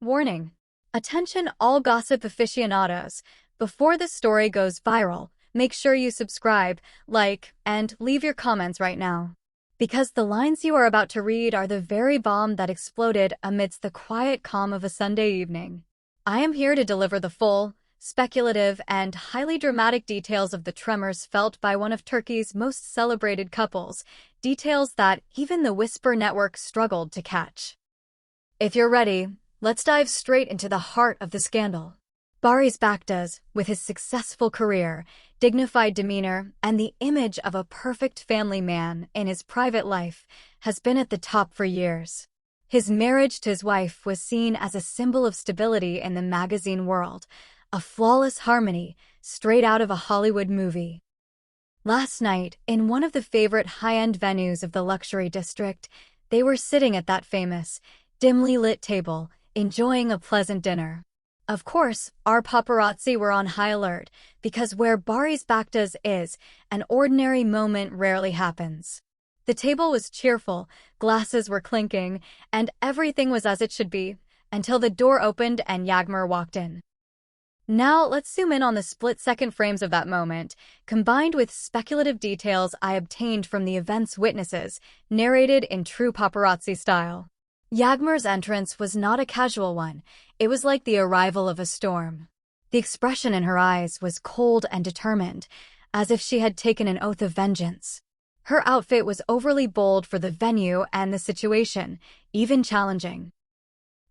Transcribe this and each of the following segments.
Warning. Attention all gossip aficionados. Before this story goes viral, make sure you subscribe, like, and leave your comments right now. Because the lines you are about to read are the very bomb that exploded amidst the quiet calm of a Sunday evening. I am here to deliver the full, speculative, and highly dramatic details of the tremors felt by one of Turkey's most celebrated couples, details that even the Whisper Network struggled to catch. If you're ready, let's dive straight into the heart of the scandal. Barış Baktaş, with his successful career, dignified demeanor, and the image of a perfect family man in his private life, has been at the top for years. His marriage to his wife was seen as a symbol of stability in the magazine world, a flawless harmony straight out of a Hollywood movie. Last night, in one of the favorite high-end venues of the luxury district, they were sitting at that famous, dimly lit table, enjoying a pleasant dinner. Of course, our paparazzi were on high alert, because where Barış Baktaş is, an ordinary moment rarely happens. The table was cheerful, glasses were clinking, and everything was as it should be, until the door opened and Yağmur walked in. Now, let's zoom in on the split-second frames of that moment, combined with speculative details I obtained from the event's witnesses, narrated in true paparazzi style. Yağmur's entrance was not a casual one. It was like the arrival of a storm. The expression in her eyes was cold and determined, as if she had taken an oath of vengeance. Her outfit was overly bold for the venue and the situation, even challenging.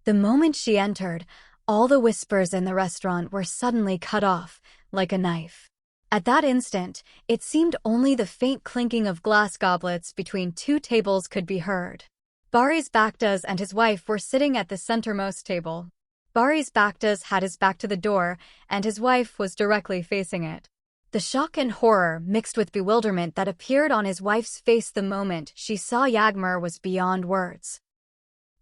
The moment she entered, all the whispers in the restaurant were suddenly cut off, like a knife. At that instant, it seemed only the faint clinking of glass goblets between two tables could be heard. Barış Baktaş and his wife were sitting at the centermost table. Barış Baktaş had his back to the door, and his wife was directly facing it. The shock and horror mixed with bewilderment that appeared on his wife's face the moment she saw Yağmur was beyond words.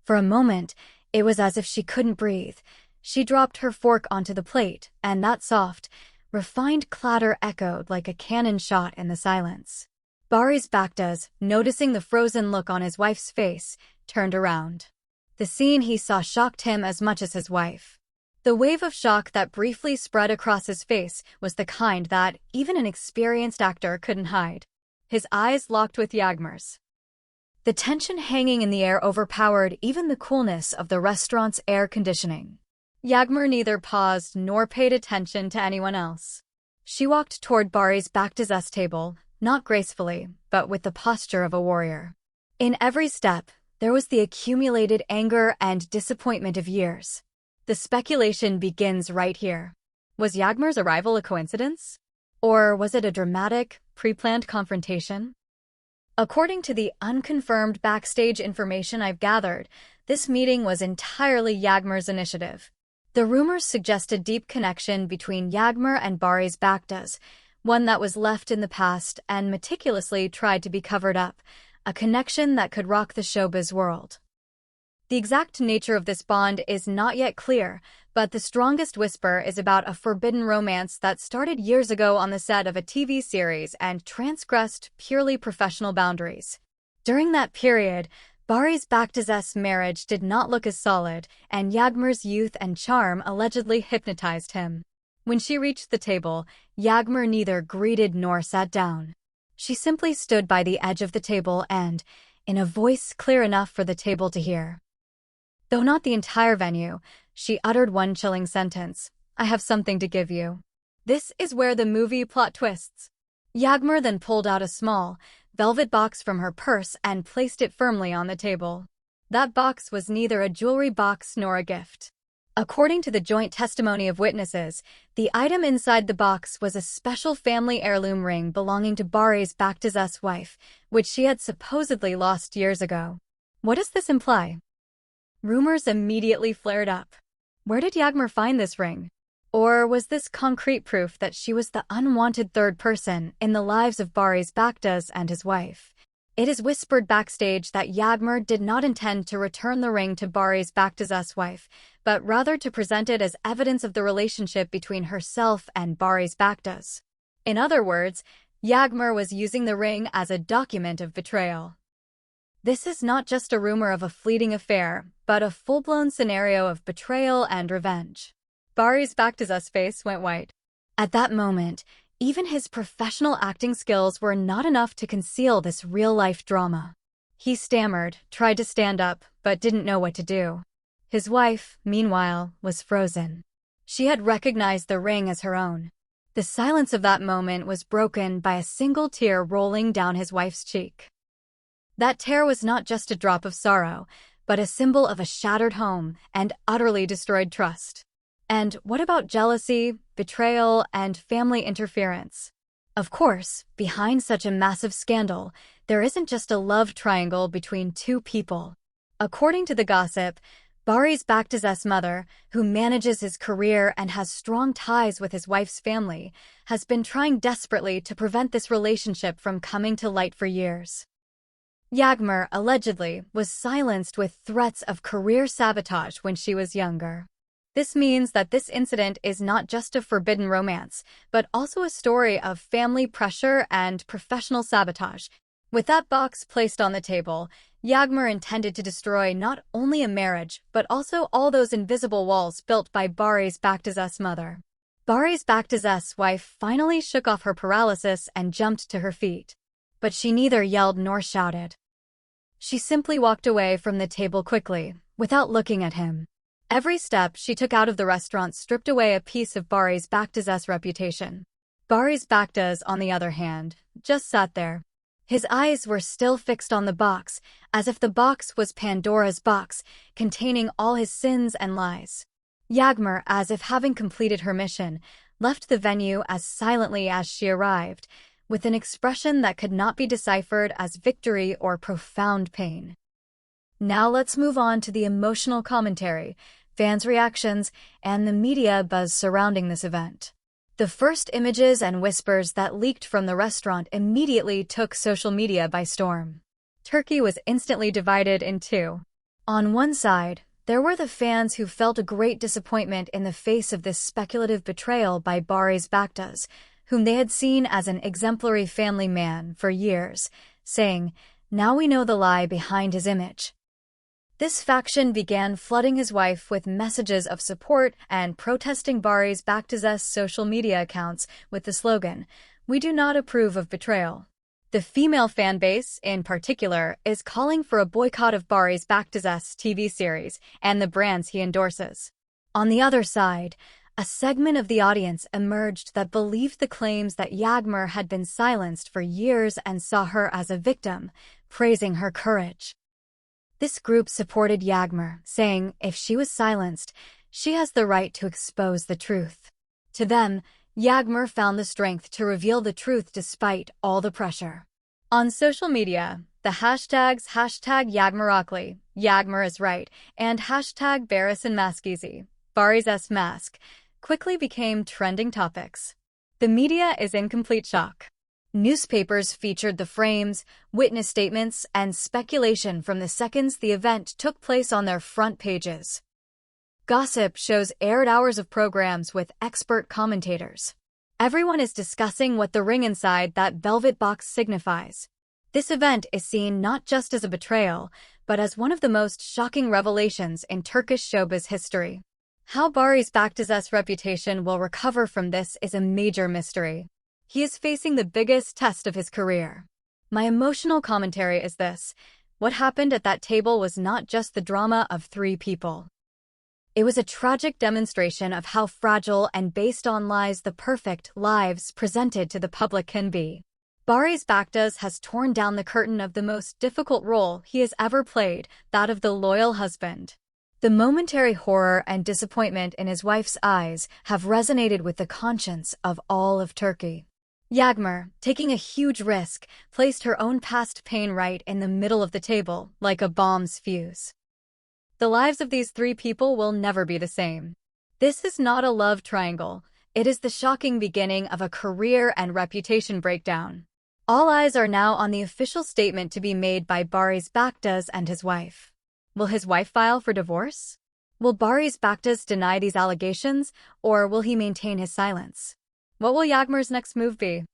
For a moment, it was as if she couldn't breathe. She dropped her fork onto the plate, and that soft, refined clatter echoed like a cannon shot in the silence. Barış Baktaş, noticing the frozen look on his wife's face, turned around. The scene he saw shocked him as much as his wife. The wave of shock that briefly spread across his face was the kind that even an experienced actor couldn't hide. His eyes locked with Yağmur's. The tension hanging in the air overpowered even the coolness of the restaurant's air conditioning. Yağmur neither paused nor paid attention to anyone else. She walked toward Barış Baktaş's table, not gracefully, but with the posture of a warrior. In every step, there was the accumulated anger and disappointment of years. The speculation begins right here. Was Yağmur's arrival a coincidence? Or was it a dramatic, pre-planned confrontation? According to the unconfirmed backstage information I've gathered, this meeting was entirely Yağmur's initiative. The rumors suggest a deep connection between Yağmur and Barış Baktaş, one that was left in the past and meticulously tried to be covered up, a connection that could rock the showbiz world. The exact nature of this bond is not yet clear, but the strongest whisper is about a forbidden romance that started years ago on the set of a TV series and transgressed purely professional boundaries. During that period, Barış Baktaş's marriage did not look as solid, and Yağmur's youth and charm allegedly hypnotized him. When she reached the table, Yağmur neither greeted nor sat down. She simply stood by the edge of the table and, in a voice clear enough for the table to hear, though not the entire venue, she uttered one chilling sentence: "I have something to give you." This is where the movie plot twists. Yağmur then pulled out a small, velvet box from her purse and placed it firmly on the table. That box was neither a jewelry box nor a gift. According to the joint testimony of witnesses, the item inside the box was a special family heirloom ring belonging to Barış Baktaş's wife, which she had supposedly lost years ago. What does this imply? Rumors immediately flared up. Where did Yağmur find this ring? Or was this concrete proof that she was the unwanted third person in the lives of Barış Baktaş and his wife? It is whispered backstage that Yağmur did not intend to return the ring to Barış Baktaş's wife, but rather to present it as evidence of the relationship between herself and Barış Baktaş. In other words, Yağmur was using the ring as a document of betrayal. This is not just a rumor of a fleeting affair, but a full-blown scenario of betrayal and revenge. Barış Baktaş's face went white. At that moment, even his professional acting skills were not enough to conceal this real-life drama. He stammered, tried to stand up, but didn't know what to do. His wife, meanwhile, was frozen. She had recognized the ring as her own. The silence of that moment was broken by a single tear rolling down his wife's cheek. That tear was not just a drop of sorrow, but a symbol of a shattered home and utterly destroyed trust. And what about jealousy, betrayal, and family interference? Of course, behind such a massive scandal, there isn't just a love triangle between two people. According to the gossip, Barış Baktaş's mother, who manages his career and has strong ties with his wife's family, has been trying desperately to prevent this relationship from coming to light for years. Yağmur, allegedly, was silenced with threats of career sabotage when she was younger. This means that this incident is not just a forbidden romance, but also a story of family pressure and professional sabotage. With that box placed on the table, Yağmur intended to destroy not only a marriage, but also all those invisible walls built by Barış Baktaş's mother. Barış Baktaş's wife finally shook off her paralysis and jumped to her feet. But she neither yelled nor shouted. She simply walked away from the table quickly, without looking at him. Every step she took out of the restaurant stripped away a piece of Barış Baktaş's reputation. Barış Baktaş, on the other hand, just sat there. His eyes were still fixed on the box, as if the box was Pandora's box, containing all his sins and lies. Yağmur, as if having completed her mission, left the venue as silently as she arrived, with an expression that could not be deciphered as victory or profound pain. Now let's move on to the emotional commentary, fans' reactions, and the media buzz surrounding this event. The first images and whispers that leaked from the restaurant immediately took social media by storm. Turkey was instantly divided in two. On one side, there were the fans who felt a great disappointment in the face of this speculative betrayal by Barış Baktaş, whom they had seen as an exemplary family man for years, saying, "Now we know the lie behind his image." This faction began flooding his wife with messages of support and protesting Barış Baktaş's social media accounts with the slogan, "We do not approve of betrayal." The female fan base, in particular, is calling for a boycott of Barış Baktaş's TV series and the brands he endorses. On the other side, a segment of the audience emerged that believed the claims that Yağmur had been silenced for years and saw her as a victim, praising her courage. This group supported Yağmur, saying if she was silenced, she has the right to expose the truth. To them, Yağmur found the strength to reveal the truth despite all the pressure. On social media, the hashtags #YağmurHaklı, Yağmur is right, and #Barış'ın Barış's mask, quickly became trending topics. The media is in complete shock. Newspapers featured the frames, witness statements, and speculation from the seconds the event took place on their front pages. Gossip shows aired hours of programs with expert commentators. Everyone is discussing what the ring inside that velvet box signifies. This event is seen not just as a betrayal, but as one of the most shocking revelations in Turkish showbiz history. How Barış Baktaş's reputation will recover from this is a major mystery. He is facing the biggest test of his career. My emotional commentary is this: what happened at that table was not just the drama of three people. It was a tragic demonstration of how fragile and based on lies the perfect lives presented to the public can be. Barış Baktaş has torn down the curtain of the most difficult role he has ever played, that of the loyal husband. The momentary horror and disappointment in his wife's eyes have resonated with the conscience of all of Turkey. Yağmur, taking a huge risk, placed her own past pain right in the middle of the table, like a bomb's fuse. The lives of these three people will never be the same. This is not a love triangle. It is the shocking beginning of a career and reputation breakdown. All eyes are now on the official statement to be made by Barış Baktaş and his wife. Will his wife file for divorce? Will Barış Baktaş deny these allegations, or will he maintain his silence? What will Yağmur's next move be?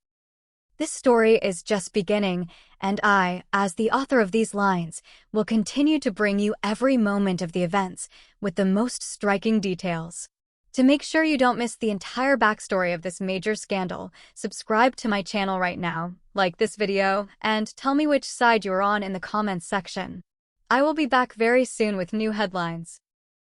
This story is just beginning, and I, as the author of these lines, will continue to bring you every moment of the events with the most striking details. To make sure you don't miss the entire backstory of this major scandal, subscribe to my channel right now, like this video, and tell me which side you're on in the comments section. I will be back very soon with new headlines.